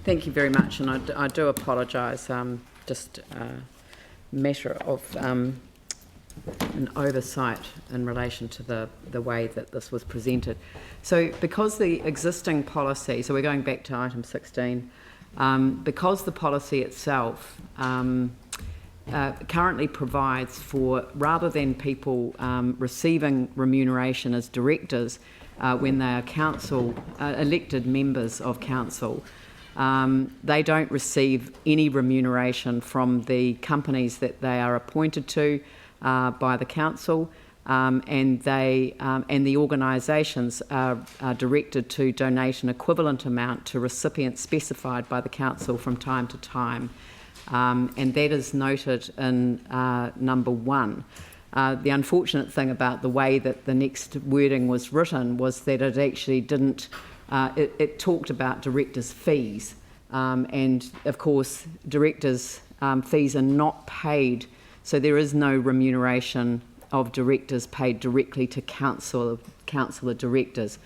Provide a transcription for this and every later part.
Thank you very much, and I do apologise. Just a matter of an oversight in relation to the way that this was presented. So because the existing policy, so we're going back to item 16, because the policy itself currently provides for, rather than people receiving remuneration as directors when they are council, elected members of council, they don't receive any remuneration from the companies that they are appointed to by the council, and the organisations are directed to donate an equivalent amount to recipients specified by the council from time to time, and that is noted in number 1. The unfortunate thing about the way that the next wording was written was that it actually didn't. It talked about directors' fees, and of course, directors' fees are not paid. So there is no remuneration of directors paid directly to councillor directors.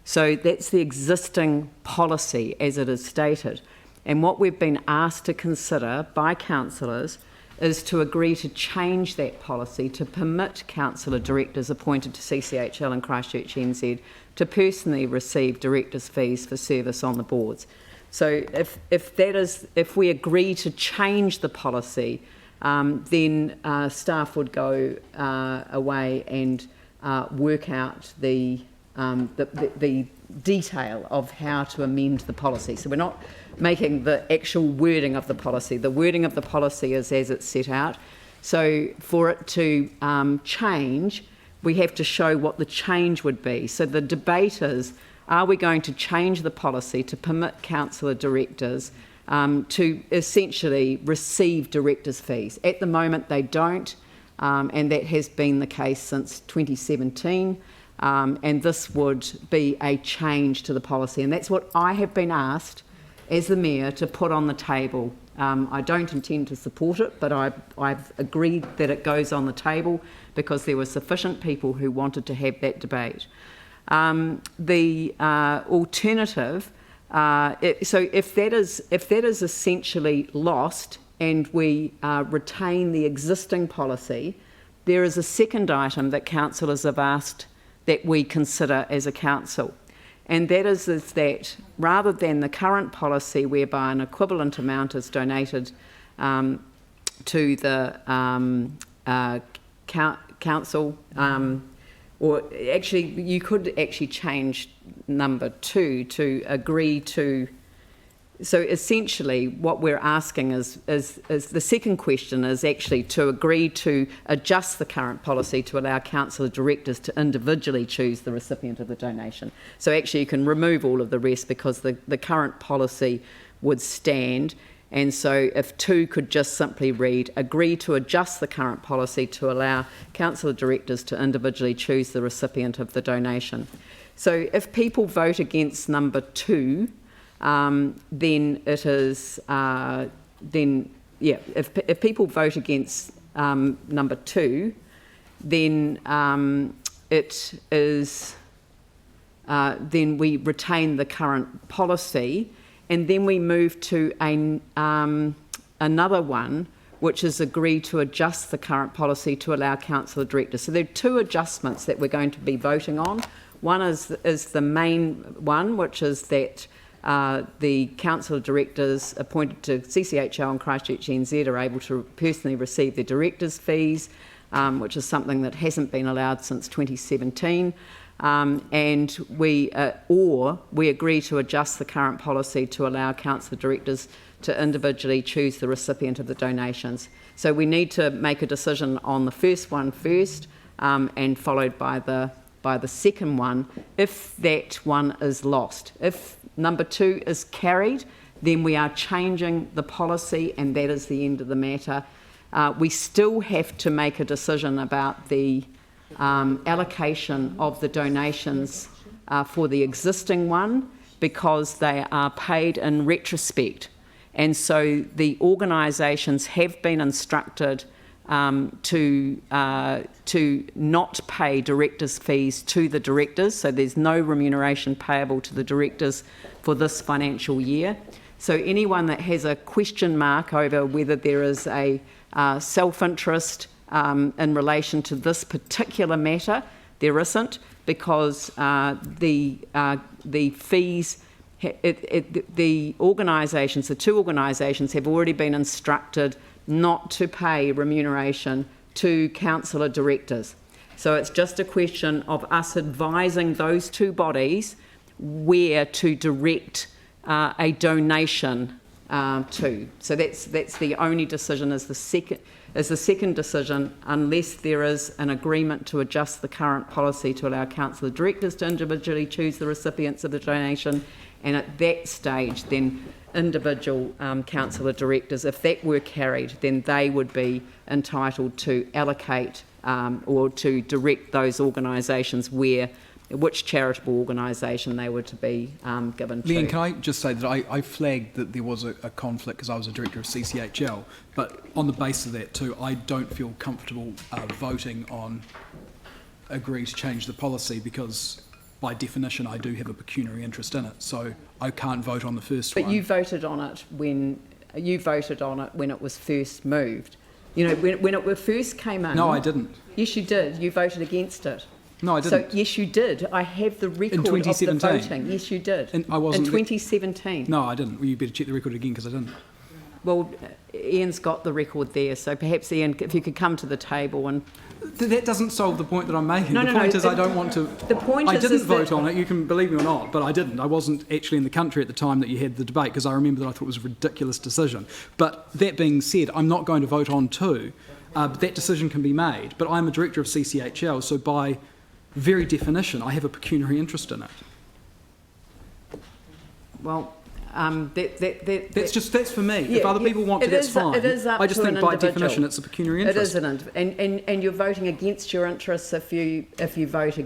So that's the existing policy as it is stated. And what we've been asked to consider by councillors is to agree to change that policy to permit councillor directors appointed to CCHL and Christchurch NZ to personally receive directors' fees for service on the boards. So if we agree to change the policy, then staff would go away and work out the detail of how to amend the policy. So we're not making the actual wording of the policy. The wording of the policy is as it's set out. So for it to change, we have to show what the change would be. So the debate is, are we going to change the policy to permit councillor directors to essentially receive directors' fees? At the moment they don't, and that has been the case since 2017, and this would be a change to the policy, and that's what I have been asked as the Mayor to put on the table. I don't intend to support it, but I've agreed that it goes on the table because there were sufficient people who wanted to have that debate. The alternative, so if that is essentially lost and we retain the existing policy, there is a second item that councillors have asked that we consider as a council, and that is that rather than the current policy whereby an equivalent amount is donated to the council, or actually you could actually change number 2 to agree to. So essentially what we're asking is the second question is actually to agree to adjust the current policy to allow councillor directors to individually choose the recipient of the donation. So actually you can remove all of the rest because the current policy would stand. And so if 2 could just simply read, agree to adjust the current policy to allow councillor directors to individually choose the recipient of the donation. So if people vote against number 2, then it is, if people vote against number 2, then it is, then we retain the current policy, and then we move to another one, which is agree to adjust the current policy to allow councillor directors. So there are 2 adjustments that we're going to be voting on. One is the main one, which is that the councillor directors appointed to CCHL and Christchurch NZ are able to personally receive their directors' fees, which is something that hasn't been allowed since 2017. And we agree to adjust the current policy to allow councillor directors to individually choose the recipient of the donations. So we need to make a decision on the first one first, and followed by the second one if that one is lost. If number 2 is carried, then we are changing the policy, and that is the end of the matter. We still have to make a decision about the allocation of the donations for the existing one, because they are paid in retrospect, and so the organisations have been instructed to not pay directors' fees to the directors, so there's no remuneration payable to the directors for this financial year. So anyone that has a question mark over whether there is a self-interest in relation to this particular matter, there isn't, because the fees, the organisations, the two organisations have already been instructed not to pay remuneration to councillor directors. So it's just a question of us advising those two bodies where to direct a donation to. So that's the only decision, is the second decision, unless there is an agreement to adjust the current policy to allow councillor directors to individually choose the recipients of the donation. And at that stage, then individual councillor directors, if that were carried, then they would be entitled to allocate or to direct those organisations which charitable organisation they were to be given to. Leanne, can I just say that I flagged that there was a conflict because I was a director of CCHL, but on the basis of that too, I don't feel comfortable voting on agree to change the policy, because by definition I do have a pecuniary interest in it, so I can't vote on the first one. But you voted on it when it was first moved. You know, when it first came in. No, I didn't. Yes, you did. You voted against it. No, I didn't. So, yes, you did. I have the record in 2017. of the voting. Yes, you did. And I wasn't in 2017. No, I didn't. Well, you better check the record again, because I didn't. Well, Ian's got the record there, so perhaps, Ian, if you could come to the table and... That doesn't solve the point that I'm making. No, the point is I don't want to... The point I is... didn't vote on it, you can believe me or not, but I didn't. I wasn't actually in the country at the time that you had the debate, because I remember that I thought it was a ridiculous decision. But that being said, I'm not going to vote on two. But that decision can be made. But I'm a director of CCHL, so by very definition, I have a pecuniary interest in it. Well... that's for me. Yeah, if other people want to, that's fine. It is up I just to think an by individual. definition it's a pecuniary interest. It is and you're voting against your interests if you vote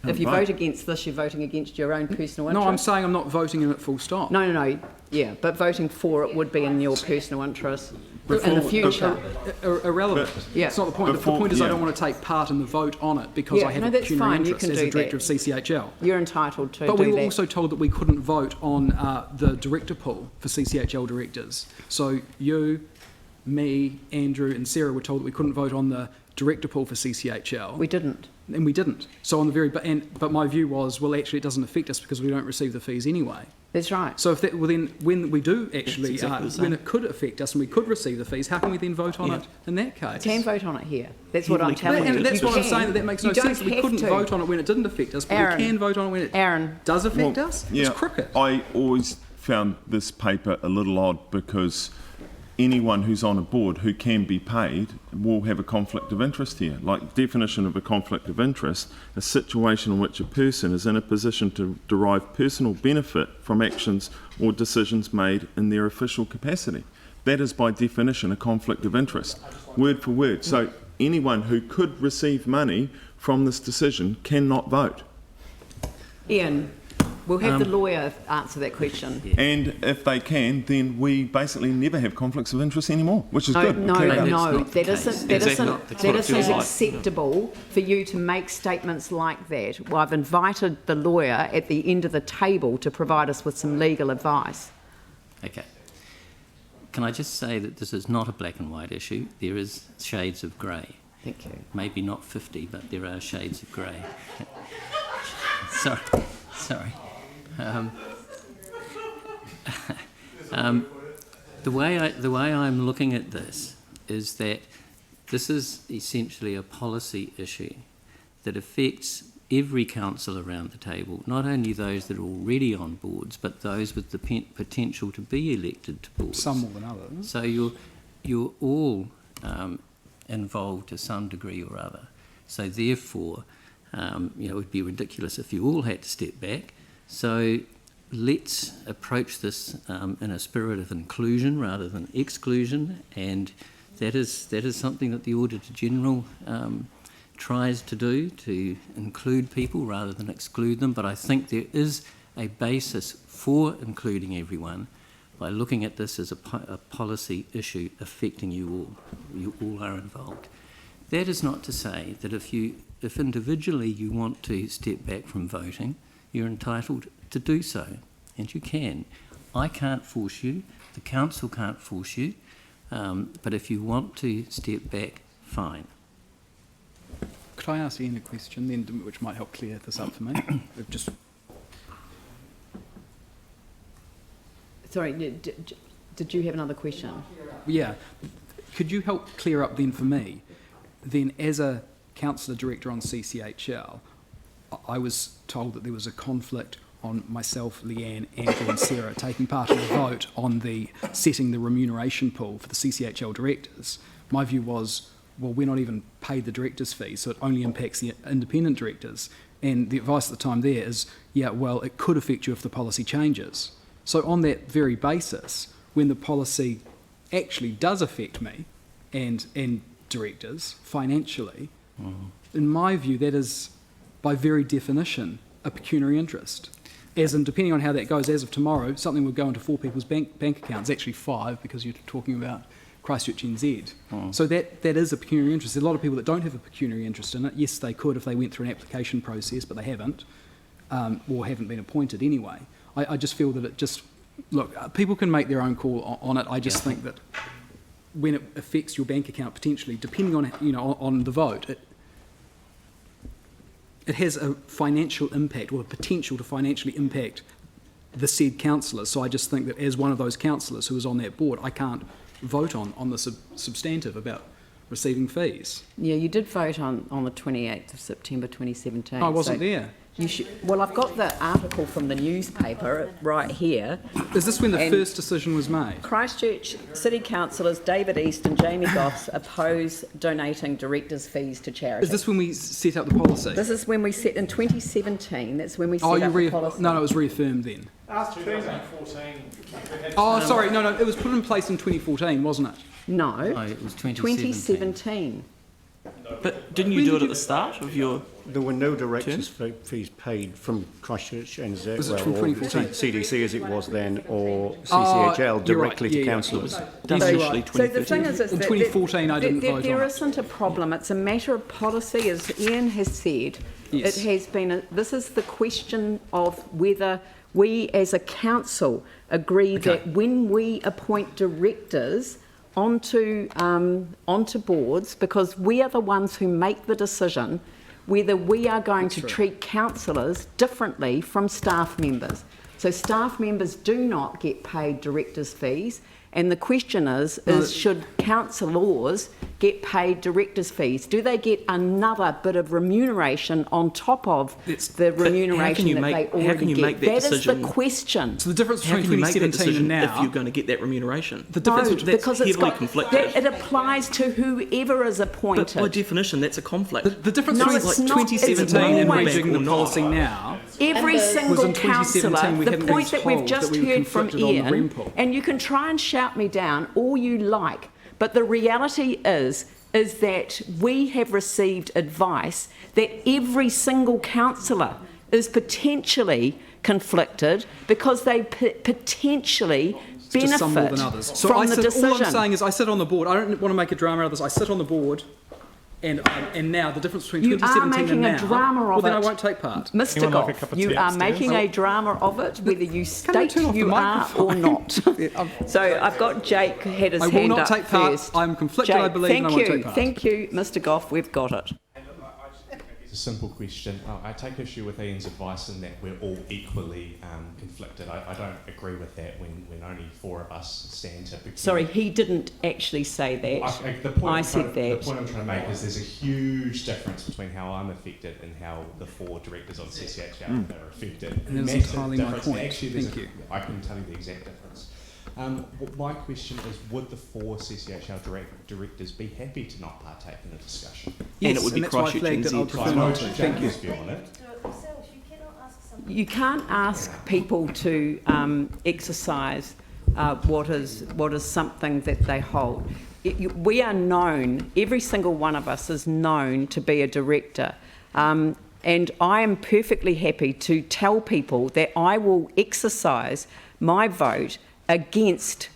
vote against this, you're voting against your own personal interest. No, I'm saying I'm not voting in it full stop. No. Yeah, but voting for it would be in your personal interest in the future. Irrelevant. Yeah. It's not the point. The point is I don't want to take part in the vote on it because I have a pecuniary interest as a director of CCHL. You're entitled to. But we were also told that we couldn't vote on the director pool for CCHL directors. So you, me, Andrew and Sarah were told that we couldn't vote on the director pool for CCHL. We didn't. And we didn't. So on the but my view was, well, actually it doesn't affect us because we don't receive the fees anyway. That's right. So if that, well, then when we do actually, exactly when it could affect us and we could receive the fees, how can we then vote on it in that case? You can vote on it here. That's what I'm telling you. And that's what I'm saying, that makes no sense. We couldn't vote on it when it didn't affect us, but we can vote on it when it does affect us. Yeah, it's cricket. I always found this paper a little odd because anyone who's on a board who can be paid will have a conflict of interest here. Like, definition of a conflict of interest, a situation in which a person is in a position to derive personal benefit from actions or decisions made in their official capacity. That is by definition a conflict of interest, word for word. So anyone who could receive money from this decision cannot vote. Ian, we'll have the lawyer answer that question. Yeah. And if they can, then we basically never have conflicts of interest anymore, which is good. No, that isn't acceptable for you to make statements like that. Well, I've invited the lawyer at the end of the table to provide us with some legal advice. Okay. Can I just say that this is not a black and white issue. There is shades of grey. Thank you. Maybe not 50, but there are shades of grey. Sorry. The way I'm looking at this is that this is essentially a policy issue that affects every council around the table, not only those that are already on boards, but those with the potential to be elected to boards. Some more than others. So you're all involved to some degree or other. So therefore, it would be ridiculous if you all had to step back. So let's approach this in a spirit of inclusion rather than exclusion, and that is something that the Auditor General tries to do, to include people rather than exclude them. But I think there is a basis for including everyone by looking at this as a policy issue affecting you all. You all are involved. That is not to say that if individually you want to step back from voting, you're entitled to do so, and you can. I can't force you, the council can't force you, but if you want to step back, fine. Could I ask Ian a question then, which might help clear this up for me? Just Sorry, did you have another question? yeah. Could you help clear up then for me? Then, as a councillor director on CCHL, I was told that there was a conflict on myself, Leanne, Andrew and Sarah taking part in the vote on the setting the remuneration pool for the CCHL directors. My view was, well, we're not even paid the directors' fee, so it only impacts the independent directors. And the advice at the time there is, yeah, well, it could affect you if the policy changes. So on that very basis, when the policy actually does affect me and directors financially, in my view, that is, by very definition, a pecuniary interest. As in, depending on how that goes, as of tomorrow, something would go into 4 people's bank accounts, actually 5, because you're talking about Christchurch NZ. So that is a pecuniary interest. There's a lot of people that don't have a pecuniary interest in it. Yes, they could if they went through an application process, but they haven't, or haven't been appointed anyway. I just feel that it just... Look, people can make their own call on it. I just think that when it affects your bank account potentially, depending on, on the vote, it has a financial impact or a potential to financially impact the said councillors. So I just think that as one of those councillors who is on that board, I can't vote on the substantive about receiving fees. Yeah, you did vote on the 28th of September 2017. I wasn't so there. You should, well, I've got the article from the newspaper right here. Is this when the first decision was made? Christchurch City Councillors David East and Jamie Goss oppose donating directors' fees to charity. Is this when we set up the policy? This is when we set in 2017. That's when we set up the policy. No, it was reaffirmed then. 2014. Oh, sorry, no, it was put in place in 2014, wasn't it? No, It was 2017. But didn't you do it at the start of your... There were no directors' fees paid from Christchurch NZ, Was it from 2014? CDC as it was then, or CCHL directly to councillors. Done initially so the thing is In 2014 I didn't vote on it. There isn't a problem. It's a matter of policy, as Ian has said. Yes. It has been. This is the question of whether we, as a council, agree that when we appoint directors onto boards, because we are the ones who make the decision whether we are going to treat councillors differently from staff members. So staff members do not get paid directors' fees, and the question is should councillors get paid directors' fees? Do they get another bit of remuneration on top of the remuneration that they already get? That is the question. So the difference How between can you make that 2017 and decision if now... you're going to get that remuneration? The difference No, between... because it's heavily got, conflicted. it applies to whoever is appointed. But by definition, that's a conflict. The difference No, between it's not. 2017 and It's rejigging the always- policy now... Every was single in 2017 councillor, we the hadn't point been that we've told just that we were heard from conflicted on the rem Ian, pool. and you can try and shout me down all you like, but the reality is that we have received advice that every single councillor is potentially conflicted because they potentially Just some more benefit than others. So from the decision. all I'm saying is I sit on the board. I don't want to make a drama out of this. I sit on the board, and now the difference between You are 2017 and making now... a drama of well, then it. I won't take part. Mr. Anyone like a Goff, cup of you tea are upstairs? making a drama of it, whether you Can I state turn off the you are or microphone? not. So I've got Jake had his I will hand not up take part. first. I'm conflicted, Jake, I believe, and I won't take part. Thank you, Mr. Goff. We've got it. It's a simple question. I take issue with Ian's advice in that we're all equally conflicted. I don't agree with that when only 4 of us stand to... Sorry, he didn't actually say that. The point I said The that. point I'm trying to make is there's a huge difference between how I'm affected and how the 4 directors on CCHL are affected. And that's Massive entirely my difference. point. Actually, there's Thank you. I can tell you the exact difference. My question is, would the 4 CCHL directors be happy to not partake in the discussion? Yes, it would be that's why I Christchurch flagged that NZ. I'll prefer not to. Thank you. View on it. You can't ask people to exercise what is something that they hold. We are known, every single one of us is known to be a director. And I am perfectly happy to tell people that I will exercise my vote against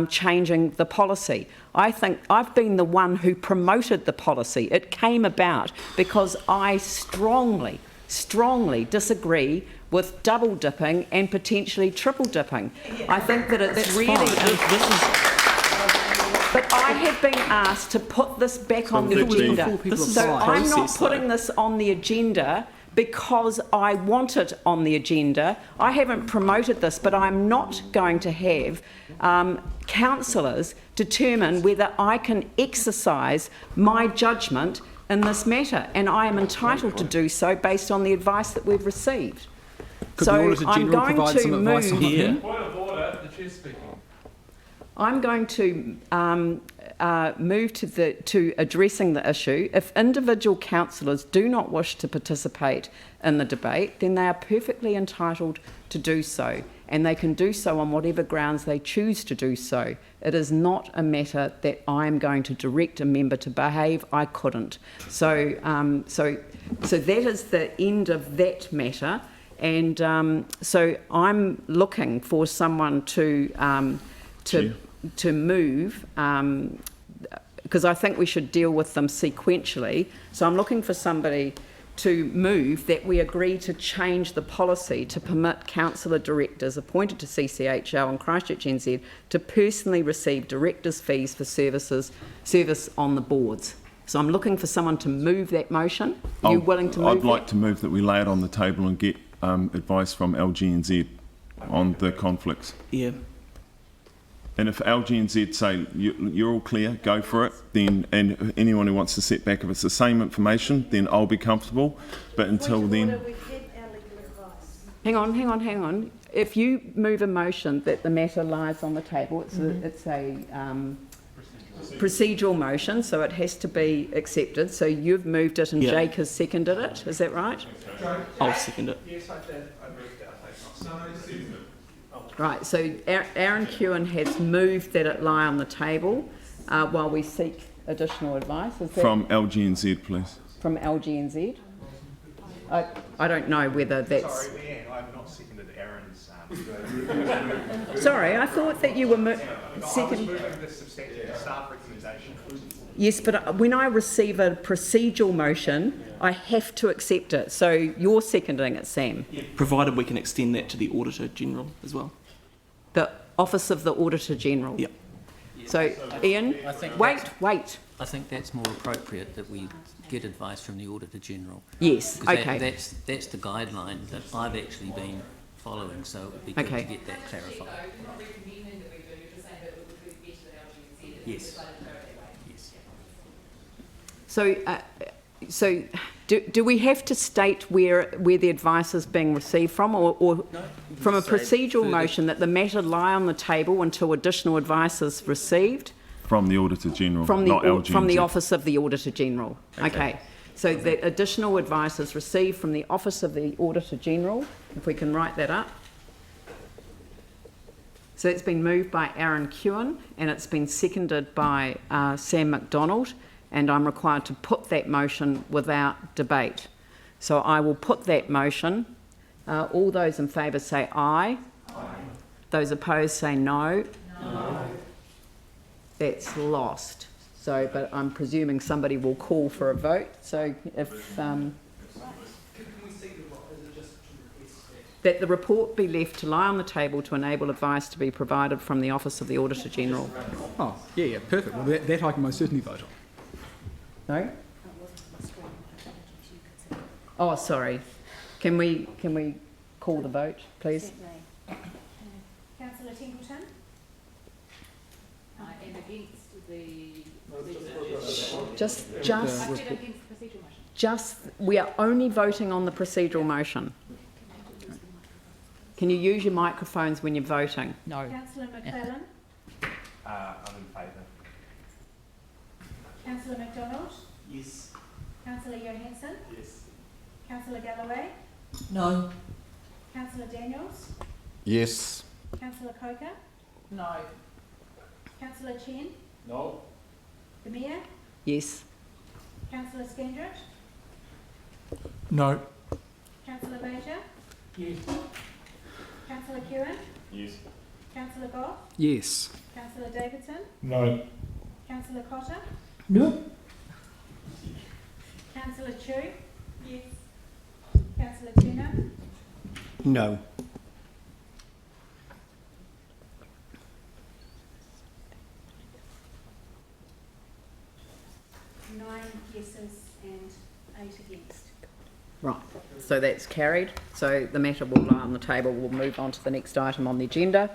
changing the policy. I think I've been the one who promoted the policy. It came about because I strongly disagree with double dipping and potentially triple dipping. I think that it's That's really... fine. This is But I have been asked to put this back on the Something agenda. before people So apply. I'm not Process, though. putting this on the agenda because I want it on the agenda. I haven't promoted this, but I'm not going to have councillors determine whether I can exercise my judgment in this matter, and I am entitled to do so based on the advice that we've received. Could the So Auditor I'm General going provide to some advice on move. here. Point of order, the chair's speaking. I'm going to move to addressing the issue. If individual councillors do not wish to participate in the debate, then they are perfectly entitled to do so, and they can do so on whatever grounds they choose to do so. It is not a matter that I am going to direct a member to behave. I couldn't. So that is the end of that matter, and so I'm looking for someone to move, because I think we should deal with them sequentially. So I'm looking for somebody to move that we agree to change the policy to permit councillor directors appointed to CCHL and Christchurch NZ to personally receive directors' fees for service on the boards. So I'm looking for someone to move that motion. Are you willing to move I'd like that? to move that we lay it on the table and get advice from LGNZ on the conflicts. Yeah. And if LGNZ say you're all clear, go for it, then, and anyone who wants to sit back, if it's the same information, then I'll be comfortable. But until then, Hang on. If you move a motion that the matter lies on the table, it's a procedural motion, so it has to be accepted. So you've moved it and Yeah. Jake has seconded it, is that right? I'll second it. Yes, I did. I moved it, I think. Right, so Aaron Kewen has moved that it lie on the table while we seek additional advice. Is that from LGNZ, please. from LGNZ? I don't know whether that's... Sorry, Leanne, I have not seconded Aaron's... Sorry, I thought that you were I was second... moving the substantive staff recommendation. Yes, but when I receive a procedural motion, I have to accept it. So you're seconding it, Sam. Provided we can extend that to the Auditor General as well. The Office of the Auditor General. Yep. So, Ian, I think wait. I think that's more appropriate, that we get advice from the Auditor General. Yes, Because okay. that's the guideline that I've actually been following, so it would be good Okay. to get that clarified. Yes. Yes. So do we have to state where the advice is being received from, or from a Just say procedural further- motion that the matter lie on the table until additional advice is received From the Auditor General, from not LGNZ. from the Office of the Auditor General? Okay. So that additional advice is received from the Office of the Auditor General, if we can write that up. So it's been moved by Aaron Kewen and it's been seconded by Sam McDonald, and I'm required to put that motion without debate. So I will put that motion. All those in favour say aye. Aye. Those opposed say no. No. That's lost. So, but I'm presuming somebody will call for a vote. So if... that the report be left to lie on the table to enable advice to be provided from the Office of the Auditor General. Oh, yeah, perfect. Well, that I can most certainly vote on. No? Oh, sorry. Can we call the vote, please? Councillor Templeton? And against the... Just, we are only voting on the procedural motion. Can you use your microphones when you're voting? No. Councillor McClellan? I'm in favour. Councillor McDonald? Yes. Councillor Johansson? Yes. Councillor Galloway? No. Councillor Daniels? Yes. Councillor Coker? No. Councillor Chen? No. The Mayor? Yes. Councillor Skendritt? No. Councillor Bajor? Yes. Councillor Kewen? Yes. Councillor Goff? Yes. Councillor Davidson? No. Councillor Cotter? No. Councillor Chu? Yes. Councillor Turner? No. Nine yeses and 8 against. Right, so that's carried. So the matter will lie on the table. We'll move on to the next item on the agenda.